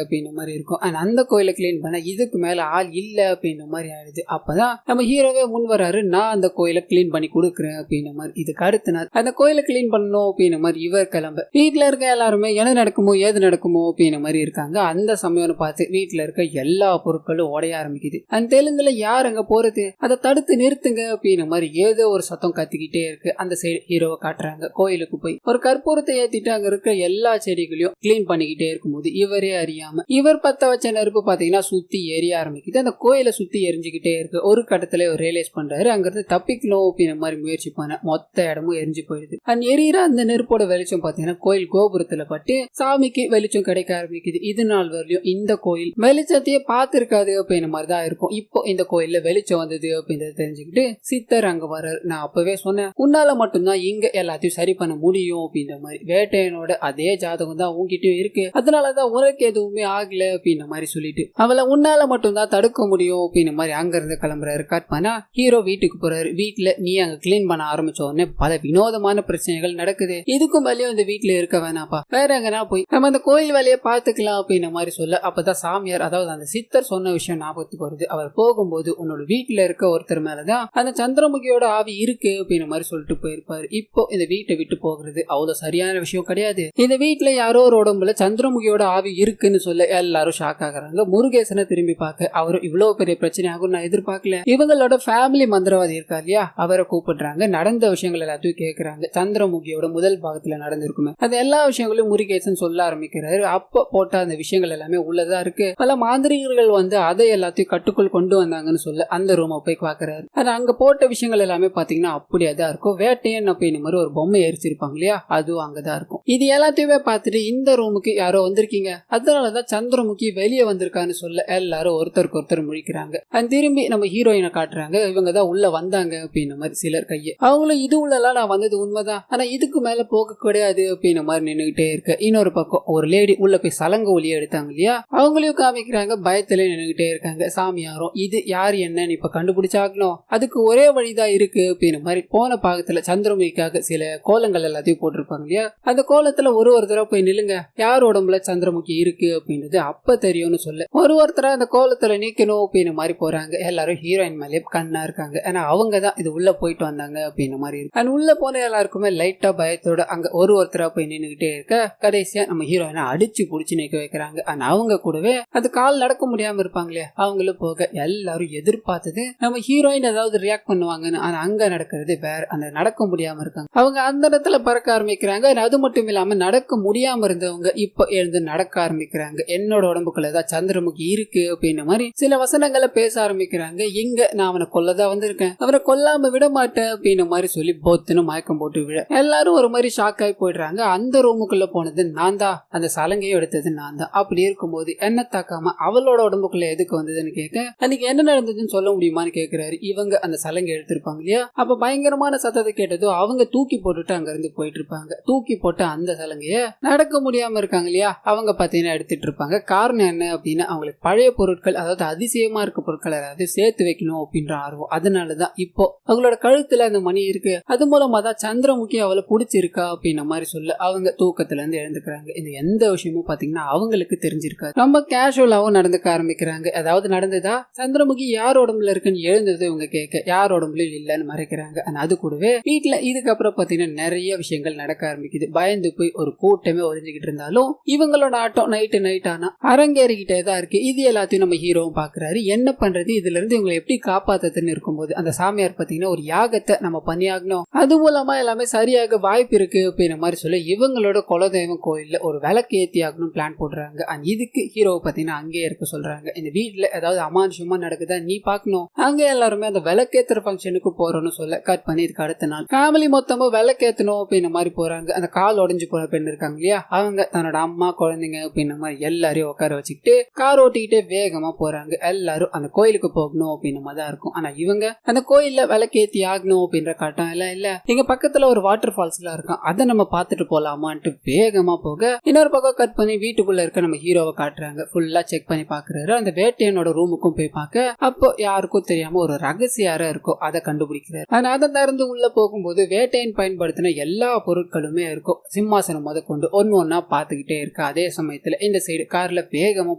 [SPEAKER 1] அப்படின்ற மாதிரி இருக்கும். அண்ட் அந்த கோயிலை கிளீன் பண்ண இதுக்கு மேல ஆள் இல்ல அப்படின்ற மாதிரி ஆயிடுது. அப்பதான் நம்ம ஹீரோவே முன் வராரு, நான் அந்த கோயிலை கிளீன் பண்ணி கொடுக்குறேன் அப்படின்ற மாதிரி. இதுக்கு அடுத்த நாள் அந்த கோயிலை கிளீன் பண்ணணும் அப்படின்ற மாதிரி இவர் கிளம்ப வீட்டுல இருக்க எல்லாருமே என்ன நடக்குமோ ஏது நடக்குமோ அப்படின்ற மாதிரி இருக்காங்க. அந்த சமயம் பார்த்து வீட்டுல இருக்க எல்லா பொருட்களும் உடைய ஆரம்பிக்குது. அந்த தெலுங்குல யார் அங்க போறது, அதை தடுத்து நிறுத்துங்க அப்படின்ற மாதிரி ஏதோ ஒரு சத்தம் கத்திக்கிட்டே இருக்கு. அந்த சைடு ஹீரோவை காட்டுறாங்க. கோயிலுக்கு போய் ஒரு கற்பூரத்தை ஏத்திட்டு அங்க இருக்க எல்லா செடிகளையும் கிளீன் பண்ணிக்கிட்டே இருக்கும்போது இவரே அறியாம இவர் பத்த வச்ச நெருப்பு பாத்தீங்கன்னா சுத்தி எரிய ஆரம்பிக்குது. அந்த கோயிலை சுத்தி எரிஞ்சுக்கிட்டே இருக்கு. ஒரு கட்டத்துல ரியலைஸ் பண்றாரு, அங்க இருந்து தப்பிக்கணும் அப்படின்ற மாதிரி முயற்சி பண்ண மொத்த இடமும் எரிஞ்சு போயிடுது. அந்த எரியிற அந்த நெருப்போட வெளிச்சம் பாத்தீங்கன்னா கோயில் கோபுரத்துல பட்டு சாமிக்கு வெளிச்சம் கிடைக்க ஆரம்பிக்குது. இது நாள் வரலையும் இந்த கோயில் வெளிச்சத்தையே பார்த்திருக்காது அப்படின்ற மாதிரி தான் இருக்கும். இப்போ இந்த கோயில்ல வெளிச்சம் வந்தது அப்படின்றத தெரிஞ்சுக்கிட்டு சித்தர் அங்க வர்றாரு. நான் அப்பவே சொன்னேன், உன்னால மட்டும்தான் இங்க எல்லாத்தையும் சரி பண்ண முடியும் அப்படின்ற மாதிரி. வேட்டையனோட அதே ஜாதகம் தான் உங்ககிட்டயும் இருக்கு, அதனாலதான் உனக்கு எதுவுமே ஆகல அப்படின்ற மாதிரி சொல்லிட்டு அவளை உன்னால மட்டும்தான் தடுக்க முடியும் அப்படின்ற மாதிரி அங்க இருந்து கிளம்புறாரு. கட் பண்ணா ஹீரோ வீட்டுக்கு போறாரு. வீட்டுல நீ அங்க கிளீன் பண்ண ஆரம்பிச்ச உடனே பல வினோதமான பிரச்சனைகள் நடக்குது. இதுக்கும் மேலேயும் இந்த வீட்டுல இருக்க வேணாப்பா, வேற எங்கன்னா போய் நம்ம அந்த கோயில் வேலையை பாத்துக்கலாம் அப்படின்ற மாதிரி சொல்ல, அப்பதான் சாமியார் அதாவது அந்த சித்தர் சொன்ன விஷயம் ஞாபகத்துக்கு வருது. அவர் போகும்போது உன்னோட வீட்டுல இருக்க ஒருத்தர் மேலதான் அந்த சந்திரமுகியோட ஆவி இருக்கு அப்படின்ற மாதிரி சொல்லிட்டு போயிருப்பாரு. இப்போ இந்த வீட்டை விட்டு போகிறது அவ்வளவு சரியான விஷயம் கிடையாது. இந்த வீட்டுல யாரோ ஒரு உடம்புல சந்திரமுகியோட ஆவி இருக்குன்னு சொல்ல எல்லாரும் ஷாக் ஆகுறாங்க. முருகேசனை திரும்பி பார்க்க அவரும் இவ்வளவு பெரிய பிரச்சனை ஆகும் நான் எதிர்பார்க்கல. இவங்களோட ஃபேமிலி மந்திரவாதி இருக்கா இல்லையா, அவரை கூப்பிடுறாங்க. நடந்த விஷயங்கள் எல்லாத்தையும் கேட்கறாங்க. சந்திரமுகியோட முதல் பாகத்துல நடந்திருக்குமே அது எல்லா விஷயங்களையும் முருகேசன் சொல்ல ஆரம்பிக்கிறாரு. அப்ப போட்ட அந்த விஷயங்கள் எல்லாமே உள்ளதா இருக்கு. பல மாந்திரிகர்கள் வந்து அதை எல்லாத்தையும் கட்டுக்குள் கொண்டு வந்தாங்கன்னு சொல்ல அந்த ரூமை போய் பாக்குறாரு. அது அங்க போட்ட விஷயங்கள் எல்லாமே பாத்தீங்கன்னா அப்படியே தான் இருக்கும். வேட்டையன் அப்படின்னு மாதிரி ஒரு பொம்மை எரிச்சிருப்பாங்க இல்லையா, அதுவும் அங்கதான் இருக்கும். இது எல்லாத்தையுமே பார்த்துட்டு இந்த ரூமுக்கு யாரோ வந்திருக்கீங்க, அதனாலதான் சந்திரமுகி வெளியே வந்திருக்கான்னு சொல்ல எல்லாரும் ஒருத்தருக்கு ஒருத்தர் முழிக்கிறாங்க. திரும்பி நம்ம ஹீரோயினை காட்டுறாங்க. இவங்க தான் உள்ள வந்தாங்க அப்படின்ற மாதிரி சிலர் கையை அவங்களும் இது உள்ளலாம் நான் வந்தது உண்மைதான், ஆனா இதுக்கு மேல போக கிடையாது அப்படின்ற மாதிரி நின்னுகிட்டே இருக்கு. இன்னொரு பக்கம் ஒரு லேடி உள்ள போய் சலங்க ஒளிய எடுத்தாங்க இல்லையா, அவங்களையும் காமிக்கிறாங்க. பயத்துல நின்னுகிட்டே இருக்காங்க. சாமியாரும் இது யார் என்னன்னு இப்ப கண்டுபிடிச்சாகணும், அதுக்கு ஒரே வழிதான் இருக்கு அப்படின்ற மாதிரி போன பாகத்துல சந்திரமுகிக்காக சில கோலங்கள் எல்லாத்தையும் போட்டிருப்பாங்க இல்லையா, அந்த கோலத்துல ஒரு தடவை போய் நில்லுங்க, யார் உடம்புல சந்திரமுகி இருக்கு அப்படின்றது அப்ப தெரியும்னு சொல்ல ஒருத்தர அந்த கோலத்துல நீக்கணும் அப்படின்னு மாதிரி போறாங்க. எல்லாரும் ஹீரோயின் மேலே கண்ணா இருக்காங்க. ஏன்னா அவங்க தான் இது உள்ள போயிட்டு வந்தாங்க அப்படின்ற மாதிரி இருக்கு. அண்ட் உள்ள போன எல்லாருக்குமே லைட்டா பயத்தோட அங்க ஒருத்தரா போய் நின்னுகிட்டே இருக்க கடைசியா நம்ம ஹீரோயினை அடிச்சு புடிச்சு நிக்க வைக்கிறாங்க. அண்ட் அவங்க கூடவே அது கால் நடக்க முடியாம இருப்பாங்களே அவங்களும் போக எல்லாரும் எதிர்பார்த்தது நம்ம ஹீரோயின் ஏதாவது ரியாக்ட் பண்ணுவாங்கன்னு. ஆனா அங்க நடக்கிறது வேற. அந்த நடக்க முடியாம இருக்காங்க அவங்க அந்த இடத்துல பறக்க ஆரம்பிக்கிறாங்க. அது மட்டும் இல்லாம நடக்க முடியாம இருந்தவங்க இப்ப எழுந்து நடக்க ஆரம்பிக்கிறாங்க. என்னோட உடம்புக்குள்ள ஏதாவது சந்திரமுகி இருக்கு அப்படின்ற மாதிரி சில வசனங்களை பேச ஆரம்பிக்கிறாங்க. இங்க நான் அவனை கொல்லதான் வந்திருக்கேன், அவரை கொல்லாம விட மாட்டேன் அப்படின்ற மாதிரி சொல்லி போத்துன்னு மயக்கம் போட்டு விழ எல்லாரும் ஒரு மாதிரி ஷாக் ஆகி போயிடுறாங்க. அந்த ரூமுக்குள்ள போனது நான் தான், அந்த சலங்கையும் எடுத்தது நான் தான். அப்படி இருக்கும்போது என்ன தாக்காம அவளோட உடம்புக்குள்ள எதுக்கு வந்ததுன்னு கேட்க அன்னைக்கு என்ன நடந்ததுன்னு சொல்ல முடியுமான்னு கேட்கிறாரு. இவங்க அந்த சலங்கை எடுத்திருப்பாங்க இல்லையா, அப்ப பயங்கரமான சத்தத்தை கேட்டதோ அவங்க தூக்கி போட்டுட்டு அங்க இருந்து போயிட்டு இருப்பாங்க. தூக்கி போட்டு அந்த சலங்கைய நடக்க முடியாம இருக்காங்க இல்லையா அவங்க பாத்தீங்கன்னா எடுத்துட்டு இருப்பாங்க. காரணம் என்ன அப்படின்னா அவங்களுக்கு பழைய பொருட்கள் அதாவது அதிசயமா இருக்க பொருட்கள் ஏதாவது சேர்த்து வைக்கணும் அப்படின்ற ஆர்வம். அதனாலதான் இப்போ அவங்களோட கழுத்துல அந்த மணி இருக்கு, அது மூலமா தான் சந்திரமுகி அவளை பிடிச்சிருக்கா அப்படின்ற மாதிரி சொல்ல அவங்க தூக்கத்துல இருந்து எழுந்துக்கிறாங்க. இந்த எந்த விஷயமும் பாத்தீங்கன்னா அவங்களுக்கு தெரிஞ்சிருக்காரு. ரொம்ப கேஷுவலாவும் நடந்துக்க ஆரம்பிக்கிறாங்க. அதாவது நடந்ததா சந்திரமுகி யார் உடம்புல இருக்குன்னு எழுந்தது இவங்க கேட்க யார் உடம்புல இல்லன்னு மறைக்கிறாங்க. அது கூடவே வீட்டுல இதுக்கப்புறம் பாத்தீங்கன்னா நிறைய விஷயங்கள் நடக்க ஆரம்பிக்குது. பயந்து போய் ஒரு கூட்டமே ஒளிஞ்சுக்கிட்டு இருந்தாலும் இவங்களோட ஆட்டம் நைட் ஆனா அரங்கேறிக்கிட்டே தான் இருக்கு. இது எல்லாத்தையும் நம்ம ஹீரோவும் பாக்குறாரு. என்ன பண்றது, இதுல இருந்து இவங்களை எப்படி காப்பாத்துன்னு இருக்கும்போது அந்த சாமியார் பாத்தீங்கன்னா ஒரு யாகத்தை நம்ம பண்ணியாகணும், அது மூலமா எல்லாமே சரியாக வாய்ப்பு இருக்கு அப்படின்ற மாதிரி சொல்லி இவங்களோட குலதெய்வம் கோயில்ல ஒரு விளக்கு ஏத்தி ஆகணும் பிளான் போடுறாங்க. இதுக்கு ஹீரோவை பாத்தீங்கன்னா அங்கேயே இருக்க சொல்றாங்க. இந்த வீட்டுல ஏதாவது அமானுஷமா நடக்குதா நீ பாக்கணும். அங்க எல்லாருமே அந்த விளக்கேத்துற ஃபங்க்ஷனுக்கு போறோம்னு சொல்ல கட் பண்ணி இதுக்கு அடுத்த நாள் ஃபேமிலி மொத்தமா விளக்கேத்தணும் அப்படின்ற மாதிரி போறாங்க. அந்த கால் உடஞ்சு உடஞ்சு போன பெண் இருக்காங்க இல்லையா, அவங்க தன்னோட அம்மா குழந்தைங்க அப்படின்ற மாதிரி எல்லாரையும் உட்கார வச்சுக்கிட்டு கார் ஓட்டிக்கிட்டே வேகமா போறாங்க. எல்லாரும் அந்த கோயிலுக்கு போகணும் அப்படின்ற மாதிரி தான் இருக்கும். ஆனா இவங்க அந்த கோயில்ல விளக்கேத்தி ஆகணும் அப்படின்ற கட்டம் எல்லாம் இல்ல, எங்க பக்கத்துல ஒரு வாட்டர் ஃபால்ஸ் எல்லாம் இருக்கும், அதை நம்ம பாத்துட்டு போலாமான்ட்டு வேகமா போக இன்னொரு பக்கம் கட் பண்ணி வீட்டுக்குள்ள இருக்க நம்ம ஹீரோவை காட்டுறாங்க. ஃபுல்லா செக் பண்ணி பாக்குறாரு. அந்த வேட்டையனோட ரூமுக்கும் போய் பார்க்க அப்போ யாருக்கும் தெரியாம ஒரு ரகசிய அறை இருக்கும், அதை கண்டுபிடிக்கிறாரு. ஆனா அதை திறந்து உள்ள போகும்போது வேட்டையன் பயன்படுத்தின எல்லா பொருட்களுமே இருக்கும். சிம்மாசனம் முத கொண்டு ஒன்னு ஒன்னா பாத்துக்கிட்டே இருக்கு. அதே சமயத்துல இந்த சைடு கார்ல வேகமா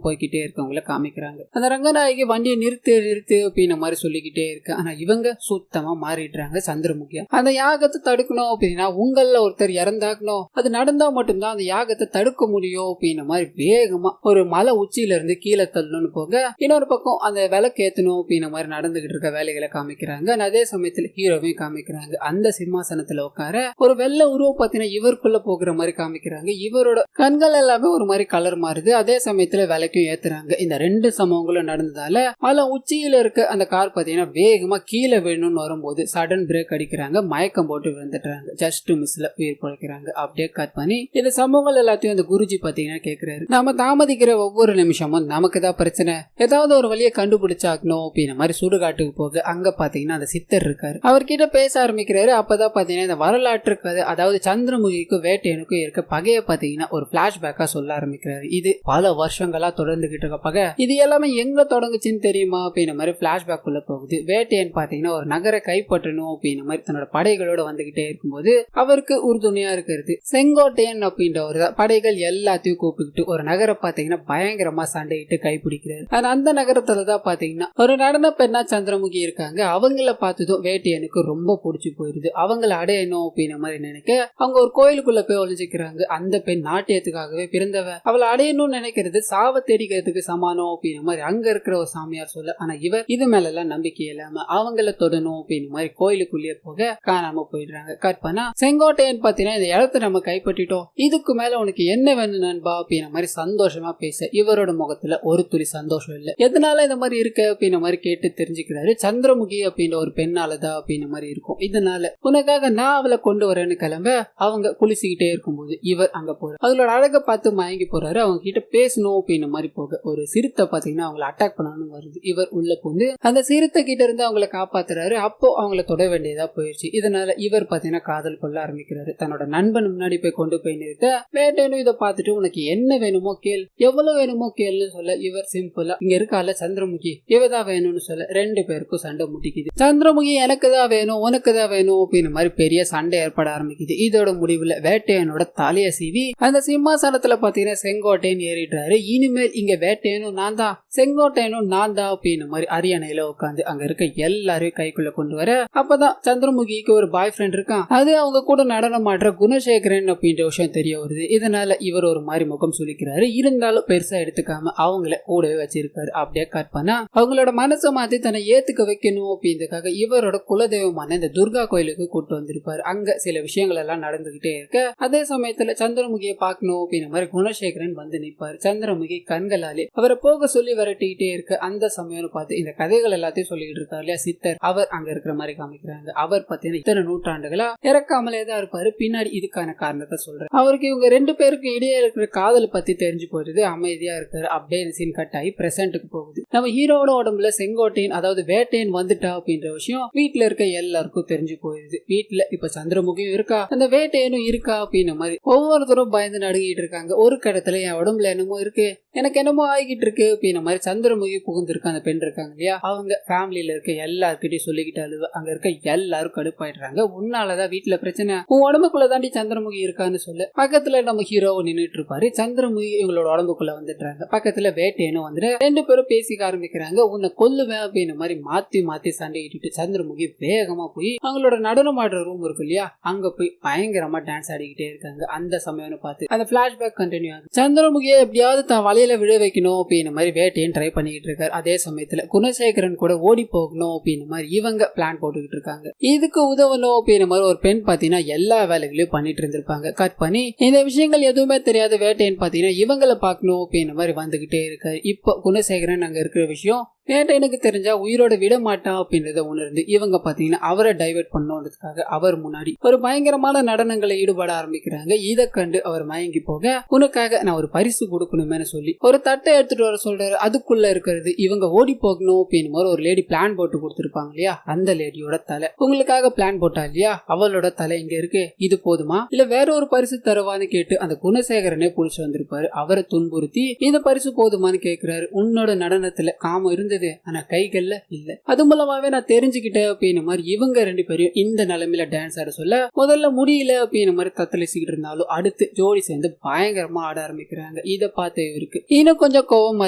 [SPEAKER 1] போய்கிட்டே இருக்கவங்கள காமிக்கிறாங்க. அந்த ரங்கநாயகி வண்டியை நிறுத்து நிறுத்து அப்படின்ற மாதிரி சொல்லிக்கிட்டே இருக்கு. ஆனா இவங்க சுத்தமா மாறிடுறாங்க. சந்திரமுகியா அந்த யாகத்தை தடுக்கணும் அப்படின்னா உங்கள ஒருத்தர் இறந்தாக்கணும், அது நடந்தா மட்டும்தான் அந்த யாகத்தை தடுக்க முடியும் அப்படின்ற மாதிரி வேகமா ஒரு மலை உச்சியில இருந்து கீழே தள்ளணும்னு போக இன்னொரு பக்கம் அந்த விளக்கு ஏத்தணும் அப்படின்ற மாதிரி நடந்துகிட்டு இருக்க வேலைகளை காமிக்கிறாங்க. அதே சமயத்துல ஹீரோவையும் காமிக்கிறாங்க. அந்த சிம்மாசனத்துல உட்கார ஒரு வெள்ளை உருவம் பாத்தீங்கன்னா இவருக்குள்ள போகிற மாதிரி காமிக்கிறாங்க. இவரோட கண்கள் எல்லாமே ஒரு மாதிரி கலர் மாறுது. அதே சமயத்துல விளக்கையும் ஏத்துறாங்க. இந்த ரெண்டு சம்பவங்களும் நடந்ததால மலை உச்சியில இருக்க அந்த கார் பாத்தீங்கன்னா வேகமா கீழே வேணும்னு வரும்போது சடன் பிரேக் அடிக்கிறாங்க. மயக்கம் போட்டு விழுந்துட்டாங்க. ஜஸ்ட் மிஸ்ல உயிர் பழைக்கிறாங்க. அப்படியே கட் பண்ணி இந்த சம்பவங்கள் எல்லாத்தையும் அந்த குருஜி பாத்தீங்கன்னா கேக்குறாரு, நாம தாமதிக்கிற ஒவ்வொரு நிமிஷமும் நமக்கு தான் பிரச்சனை, ஏதாவது ஒரு வழியை கண்டுபிடிச்சாக்கணும் அப்படின்ற மாதிரி சுடுகாட்டுக்கு போக அங்க பாத்தீங்கன்னா அந்த சித்தர் இருக்காரு. அவர்கிட்ட பேச ஆரம்பிக்கிறாரு. அப்பதான் பாத்தீங்கன்னா இந்த வரலாற்று கதை, அதாவது சந்திரமுகிக்கும் வேட்டையனுக்கும் இருக்க பகைய பாத்தீங்கன்னா ஒரு பிளாஷ்பேக்கா சொல்ல ஆரம்பிக்கிறாரு. இது பல வருஷங்களா தொடர்ந்துகிட்டு இருக்க பகை, இது எல்லாமே எங்க தொடங்குச்சுன்னு தெரியுமா அப்படின்ற மாதிரி பிளாஷ்பேக் உள்ள போகுது. வேட்டையன் பாத்தீங்கன்னா ஒரு நகரை கைப்பற்றணும் அப்படின்ற மாதிரி தன்னோட படைகளோட வந்துகிட்டே இருக்கும்போது அவருக்கு உறுதுணையா இருக்கிறது செங்கோட்டையன் அப்படின்றவர் தான். படைகள் எல்லாத்தையும் கூப்பிட்டு ஒரு நகரை பாத்தீங்கன்னா பயங்கரமா சண்டையிட்டு கைப்பிடிக்கிறாரு. அந்த நகரத்துலதான் பாத்தீங்கன்னா ஒரு நடன பெண்ணா சந்திரமுகி இருக்காங்க. அவங்கள பார்த்ததும் வேட்டையனுக்கு ரொம்ப பிடிச்சி போயிருது. அவங்கள அடையணும் அப்படின்ற மாதிரி நினைக்க அவங்க ஒரு கோயிலுக்குள்ள போய் ஒளிஞ்சிக்கிறாங்க. அந்த பெண் நாட்டியத்துக்காகவே பிறந்தவ, அவளை அடையணும்னு நினைக்கிறது சாவ தேடிக்கிறதுக்கு சமானம் அப்படின்ற மாதிரி அங்க இருக்கிற ஒரு சாமியார் சொல்ல, ஆனா இவர் இது மேல எல்லாம் நம்பிக்கை இல்லாம அவங்கள தொடணும் அப்படின்ற மாதிரி கோயிலுக்குள்ளேயே போக காணாம போயிடுறாங்க. கட் பண்ணா செங்கோட்டையன் பாத்தீங்கன்னா இந்த இடத்த நம்ம கைப்பற்றிட்டோம், இதுக்கு மேல உனக்கு என்ன வேணும் நண்பா அப்படின்ற மாதிரி சந்தோஷமா பேச இவரோட முகத்துல ஒரு துளி சந்தோஷம் இல்ல. எதனால இந்த மாதிரி இருக்கு அப்படின்ற மாதிரி கேட்டு தெரிஞ்சுக்கிறாரு. சந்திரமுகி அப்படின்ற ஒரு பெண்ணாலதான் அப்படின்ற மாதிரி இருக்கும். இதனால உனக்காக நான் அவளை கொண்டு வரேன்னு கிளம்ப அவங்க குளிச்சுக்கிட்டே இருக்கும்போது இவர் அங்க போறாரு. அவங்களோட அழகை பார்த்து மயங்கி போறாரு. அவங்க கிட்ட பேசணும் அப்படின்ற மாதிரி போக ஒரு சிறுத்தை பாத்தீங்கன்னா அவங்களை அட்டாக் பண்ணணும்னு வருது. இவர் உள்ள புந்து அந்த சிறுத்தை கிட்ட இருந்து அவங்களை காப்பாத்துறாரு. அப்போ அவங்கள தொட வேண்டியதா போயிடுச்சு. இதனால இவர் பாத்தீங்கன்னா காதல் கொள்ள ஆரம்பிக்கிறாரு. தன்னோட நண்பன் முன்னாடி போய் கொண்டு போய் நிறுத்த வேட்டையனும் இதை பார்த்துட்டு உனக்கு என்ன வேணுமோ கேள், எவ்வளவு வேணுமோ கேள்னு சொல்ல இவர் சிம்பிளா இங்க இருக்கால சந்திரமுகி இவதான் வேணும்னு சொல்ல ரெண்டு பேருக்கும் சண்டை முட்டிக்குது. சந்திரமுகி எனக்கு தான் வேணும் உனக்கு தான் வேணும் அப்படின்னு மாதிரி பெரிய சண்டை ஏற்பட ஆரம்பிக்குது. இதோட முடிவுல வேட்டையனோட தலைய சீவி அந்த சிம்மாசனத்துல பாத்தீங்கன்னா செங்கோட்டையன் ஏறிடுறாரு. இனிமேல் இங்க வேட்டையனும் நான் தான் செங்கோட்டையனும் நான் தான் அப்படின்னு மாதிரி அரியணையில உட்காந்து அங்க இருக்க எல்லாரையும் கைக்குள்ள கொண்டு வர அப்பதான் சந்திரமுகிக்கு ஒரு பாய் ஃப்ரெண்ட் இருக்கான். அது அவங்க கூட நடனம் ஆடுற குணசேகரன் அப்படின்ற விஷயம் தெரிய வருது. இதனால இவர் ஒரு மாதிரி முகம் சுளிக்கிறாரு. இருந்தாலும் பெருசா எடுத்துக்காம அவங்கள கூடவே வச்சிருக்காரு. அப்படியே கட் பண்ணா அவங்களோட மனசை மாத்தி தன்னை ஏத்துக்க வைக்கணும் அப்படின்றதுக்காக இவரோட குலதெய்வமான இந்த துர்கா கோயிலுக்கு கூட்டு வந்திருப்பாரு. அங்க சில விஷயங்கள் எல்லாம் நடந்துகிட்டே இருக்க அதே சமயத்துல சந்திரமுகியை பார்க்கணும் அப்படின்ற மாதிரி குணசேகரன் வந்து நிற்பாரு. சந்திரமுகி கண்களாலே அவரை போக சொல்லி விரட்டிக்கிட்டே இருக்க அந்த சமயம் பார்த்து இந்த கதைகள் எல்லாத்தையும் சொல்லிட்டு இருக்காரு இல்லையா சித்தர், அவர் அங்க இருக்கிற மாதிரி காமிக்கிறாங்க. அவர் பாத்தீங்கன்னா இத்தனை நூற்றாண்டுகளா இறக்காமலே தான் இருப்பாரு. பின்னாடி இதுக்கான காரணத்தை சொல்றாரு. அவருக்கு இவங்க ரெண்டு பேருக்கு இடையே இருக்கிற காதல் பத்தி தெரிஞ்சு போயிருது. அமைதியா இருக்காரு. அப்படியே சீன் கட் ஆகி பிரசன்ட்டுக்கு போகுது. நம்ம ஹீரோட உடம்புல செங்கோட்டையன் அதாவது வேட்டையன் வந்துட்டா அப்படின்ற விஷயம் வீட்டுல இருக்க எல்லாருக்கும் தெரிஞ்சு போயிருது. வீட்டுல இப்ப சந்திரமுகியும் இருக்கா, அந்த வேட்டையனும் இருக்கா அப்படின்ற மாதிரி ஒவ்வொருத்தரும் பயந்து நடுங்கிட்டு இருக்காங்க. ஒரு கடத்துல என் உடம்புல என்னமோ இருக்கு, எனக்கு என்னமோ ஆகிட்டு இருக்கு அப்படின்ற மாதிரி சந்திரமுகி புகுந்திருக்க அந்த பெண் இருக்காங்க இல்லையா, அவங்க ஃபேமிலியில இருக்க எல்லாருக்கிட்டையும் சொல்லிக்கிட்டாலும் அங்க இருக்க எல்லாரும் கடுப்பாயிடுறாங்க. உன்னாலதான் வீட்டுல பிரச்சனை, உன் உடம்புக்குள்ள தாண்டி சந்திரமுகி இருக்கான்னு சொல்ல பக்கத்துல நம்ம ஹீரோவை நின்றுட்டு இருப்பாரு. சந்திரமுகி இவங்களோட உடம்புக்குள்ள வந்துடுறாங்க. பக்கத்துல வேட்டையனும் வந்துட்டு ரெண்டு பேரும் பேசிக்க ஆரம்பிக்கிறாங்க. உன்னை கொல்லுவேன் அப்படின்ற மாதிரி மாத்தி மாத்தி சண்டையிட்டு சந்திரமுகி வேகமா போய் அவங்களோட நடனம் ஆடுற ரூம் இருக்கு இல்லையா, அங்க போய் பயங்கரமா டான்ஸ் ஆடிக்கிட்டே இருக்காங்க. அந்த சமயம் பார்த்து அந்த பிளாஷ்பேக் கண்டினியூ ஆகுது. சந்திரமுகியை எப்படியாவது தான் வலையில விழ வைக்கணும் அப்படின்ற மாதிரி வேட்டையன் ட்ரை பண்ணிட்டு இருக்காரு. அதே சமயத்துல குணசேகரன் கூட ஓடி போகணும் அப்படின்ற மாதிரி இவங்க பிளான் போட்டுக்கிட்டு இருக்காங்க. இதுக்கு உதவணும் அப்படின்ற மாதிரி ஒரு பெண் பாத்தீங்கன்னா எல்லா வேலைகளையும் பண்ணிட்டு இருந்திருப்பாங்க. கட் பண்ணி இந்த விஷயங்கள் எதுவுமே தெரியாத வேட்டையன் பாத்தீங்கன்னா இவங்களை பார்க்கணும் அப்படின்ற மாதிரி வந்துகிட்டே இருக்காரு. இப்போ குணசேகரன் அங்க இருக்கிற விஷயம் வேட்டையனுக்கு தெரிஞ்சா உயிரோட விட மாட்டான் அப்படின்றத உணர்ந்து இவங்க பாத்தீங்கன்னா அவரை டைவர்ட் பண்ணணுன்றதுக்காக அவர் முன்னாடி ஒரு பயங்கரமான நடனங்களை ஈடுபட ஆரம்பிக்கிறாங்க. இதை கண்டு அவர் மயங்கி போக உனக்காக நான் ஒரு பரிசு கொடுக்கணுமே சொல்லி ஒரு தட்டை எடுத்துட்டு வர சொல்றாரு. அதுக்குள்ள இருக்கிறது இவங்க ஓடி போகணும் அப்படின்னு ஒரு லேடி பிளான் போட்டு கொடுத்துருப்பாங்க இல்லையா, அந்த லேடியோட தலை. உங்களுக்காக பிளான் போட்டா இல்லையா, அவளோட தலை இங்க இருக்கு, இது போதுமா இல்ல வேற ஒரு பரிசு தருவான்னு கேட்டு அந்த குணசேகரனே புடிச்சு வந்திருப்பாரு. அவரை துன்புறுத்தி இந்த பரிசு போதுமான்னு கேக்குறாரு. உன்னோட நடனத்துல காமம் இருந்தது, ஆனா கைகள்ல இல்ல, அது மூலமாவே நான் தெரிஞ்சுக்கிட்டேன் அப்படின்னு மாதிரி இவங்க ரெண்டு பேரும் இந்த நிலைமையில டான்ஸ் ஆட சொல்ல முதல்ல முடியல அப்படின்னு மாதிரி தத்தளிச்சுக்கிட்டு இருந்தாலும் அடுத்து ஜோடி சேர்ந்து பயங்கரமா ஆட ஆரம்பிக்கிறாங்க. இதை பார்த்து இவருக்கு இன்னும் கொஞ்சம் கோபம்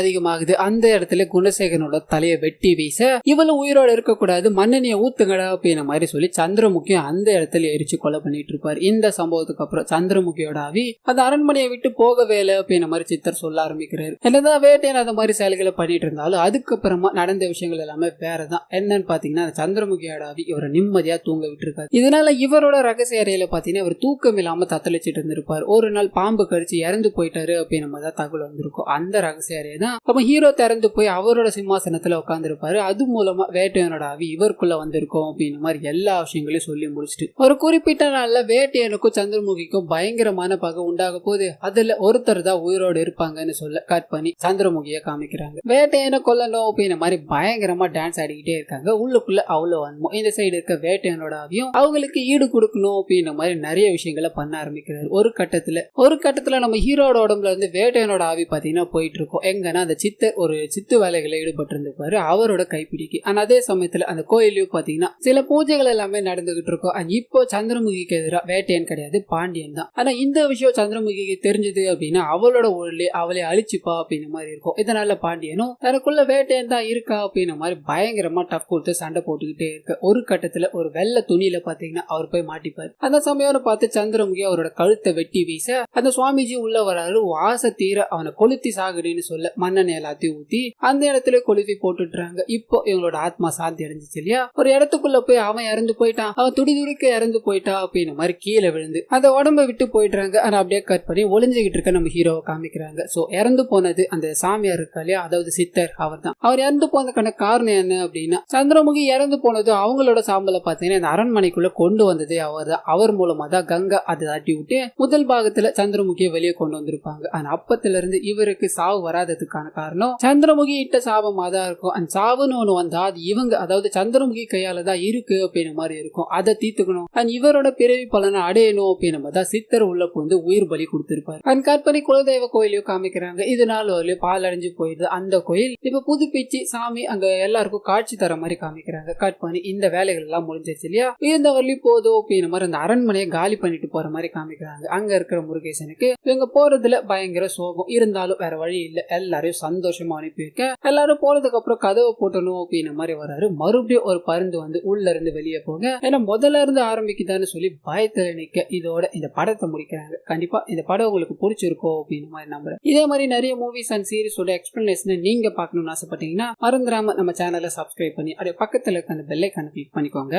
[SPEAKER 1] அதிகமாகுது. அந்த இடத்துல குணசேகரனோட தலையை வெட்டி வீச இவளும் உயிரோட இருக்க கூடாது, மண்ணெண்ணிய ஊத்துங்கடா அப்படின்ற மாதிரி சொல்லி சந்திரமுகியும் அந்த இடத்துல எரிச்சு கொலை பண்ணிட்டு இருப்பாரு. இந்த சம்பவத்துக்கு அப்புறம் சந்திரமுகியோட ஆவி அந்த அரண்மனையை விட்டு போகவே இல்லை அப்படின்ற மாதிரி சித்தர் சொல்ல ஆரம்பிக்கிறாரு. என்னதான் வேட்டையன் அந்த மாதிரி செயல்களை பண்ணிட்டு இருந்தாலும் அதுக்கப்புறமா நடந்த விஷயங்கள் எல்லாமே வேறதான். என்னன்னு பாத்தீங்கன்னா சந்திரமுகியோட ஆவி இவரை நிம்மதியா தூங்க விட்டு இருக்காரு. இதனால இவரோட ரகசிய அறையில பாத்தீங்கன்னா இவர் தூக்கம் இல்லாம தத்தளிச்சிட்டு இருந்திருப்பாரு. ஒரு நாள் பாம்பு கடிச்சு இறந்து போயிட்டாரு அப்படின்னு மாதிரி தான் தகவல் வந்திருக்கும். அந்த ரகசிய அறையை தான் அப்ப ஹீரோ திறந்து போய் அவரோட சிம்மாசனத்துல உட்கார்ந்து இருப்பாரு. அது மூலமா வேட்டையனோட ஆவி இவருக்குள்ள வந்திருக்கும் அப்படின்னு மாதிரி எல்லா விஷயங்களையும் சொல்லி முடிச்சுட்டு ஒரு குறிப்பிட்ட நாள்ல வேட்டையனுக்கும் சந்திரமுகிக்கும் பயங்கரமான பகை உண்டாக போது அதுல ஒருத்தர் தான் உயிரோடு இருப்பாங்கன்னு சொல்ல கட் பண்ணி சந்திரமுகியை காமிக்கிறாங்க. வேட்டையனை கொல்லணும் அப்படின்ற மாதிரி பயங்கரமா டான்ஸ் ஆடிக்கிட்டே இருக்காங்க. உள்ளுக்குள்ள அவ்வளவு அன்பும் இந்த சைடு இருக்க வேட்டையனோட ஆவியும் அவங்களுக்கு ஈடு கொடுக்கணும் அப்படின்ற மாதிரி நிறைய விஷயங்களை பண்ண ஆரம்பிக்கிறாரு. ஒரு கட்டத்துல நம்ம ஹீரோட உடம்புல இருந்து வேட்டையனோட ஆவி பாத்தீங்கன்னா போயிட்டு இருக்கும். எங்கன்னா அந்த ஒரு சித்து வேலைகளை ஈடுபட்டு இருந்திருப்பாரு அவரோட கைப்பிடிக்கு. ஆனா அதே சமயத்துல அந்த கோயிலையும் பாத்தீங்கன்னா சில பூஜைகள் எல்லாமே நடந்துகிட்டு இருக்கும். இப்போ சந்திரமுகிக்கு எதிராக வேட்டையன் கிடையாது, பாண்டியன் தான். ஆனா இந்த விஷயம் சந்திரமுகிக்கு தெரிஞ்சது அப்படின்னா அவளோட ஊழலே அவளை அழிச்சுப்பா அப்படின்ற மாதிரி இருக்கும். இதனால பாண்டியனும் தனக்குள்ள வேட்டையன் தான் இருக்கா அப்படின்ற மாதிரி பயங்கரமா டஃப் கொடுத்து சண்டை போட்டுக்கிட்டே இருக்கு. ஒரு கட்டத்துல ஒரு வெள்ளை துணியில பாத்தீங்கன்னா அவர் போய் மாட்டிப்பாரு. அந்த சமயம் பார்த்து சந்திரமுகி அவரோட கழுத்தை வெட்டி வீச அந்த சுவாமிஜி உள்ள வராரு. ஆசை தீர அவனை கொளுத்தி சாகுடின்னு சொல்ல மண்ணெண்ணெய் எல்லாத்தையும் ஊத்தி அந்த இடத்துல கொளுத்தி போட்டுடுறாங்க. இப்போ இவங்களோட ஆத்மா சாந்தி அடைஞ்சிச்சு இல்லையா, ஒரு இடத்துக்குள்ள போய் அவன் இறந்து போயிட்டான், அவன் துடிதுடிக்க இறந்து போயிட்டா அப்படின்னு மாதிரி கீழே விழுந்து அந்த உடம்ப விட்டு போயிடுறாங்க. ஆனா அப்படியே கட் பண்ணி ஒளிஞ்சுகிட்டு இருக்க நம்ம ஹீரோவை காமிக்கிறாங்க. சோ இறந்து போனது அந்த சாமியார் இருக்கா இல்லையா, அதாவது சித்தர், அவர் தான். அவர் இறந்து போனதுக்கான காரணம் என்ன அப்படின்னா சந்திரமுகி இறந்து போனது அவங்களோட சாம்பலை பார்த்தீங்கன்னா இந்த அரண்மனைக்குள்ள கொண்டு வந்தது அவர் தான். அவர் மூலமா தான் கங்கா அதை தட்டி விட்டு முதல் பாகத்துல சந்திரமுகியை வெளியே கொண்டு வந்திருப்பாங்க. ஆனா அப்பத்துல இருந்து இவருக்கு சாவு வராததுக்கான காரணம் சந்திரமுகி இட்ட சாபமா தான் இருக்கும். அந்த சாவுன்னு ஒண்ணு வந்தா அது இவங்க அதாவது சந்திரமுகி கையால தான் இருக்கு அப்படின்னு மாதிரி இருக்கும். அதை தீர்த்துக்கணும் அண்ட் இவரோட பிறவி பலனை அடையணும் அப்படின்னு தான் சித்தர் உள்ள வந்து உயிர் பலி கொடுத்திருப்பாரு. அண்ட் கற்பனை குலதெய்வ கோயிலையும் காமிக்கிறாங்க. இதனால பால் அடைஞ்சு போயிடுது அந்த கோயில். இப்ப புதுப்பிச்சு சாமி அங்க எல்லாருக்கும் காட்சி தர மாதிரி காமிக்கிறாங்க. கட் பண்ணி இந்த வேலைகள் எல்லாம் முடிஞ்சிருச்சு இல்லையா, இந்த வழி போதும் அப்படின்னு மாதிரி அந்த அரண்மனையை காலி பண்ணிட்டு போற மாதிரி காமிக்கிறாங்க. அங்க இருக்கிற முருகேசனுக்கு இவங்க போறதுல பயங்கர சோகம் இருந்தாலும் வேற வழி இல்ல, எல்லாரையும் சந்தோஷமா அனுப்பி வைக்க எல்லாரும் போனதுக்கு அப்புறம் கதவை போட்டணும் அப்படின்னு மாதிரி வராரு. மறுபடியும் ஒரு பருந்து வந்து உள்ள இருந்து வெளியே போக ஏன்னா முதல்ல இருந்து ஆரம்பிக்குதான்னு சொல்லி பயத்துல நிக்க இதோட இந்த படத்தை முடிக்கிறாங்க. கண்டிப்பா இந்த படம் உங்களுக்கு பிடிச்சிருக்கோம் அப்படின்னு மாதிரி நம்புறேன். இதே மாதிரி நிறைய மூவிஸ் அண்ட் சீரிஸோட எக்ஸ்பிளனேஷனை நீங்க பார்க்கணும்னு ஆசைப்பட்டீங்கன்னா மறந்துடாம நம்ம சேனலை சப்ஸ்கிரைப் பண்ணி அப்படியே பக்கத்துல இருக்க அந்த பெல் ஐகானை கிளிக் பண்ணிக்கோங்க.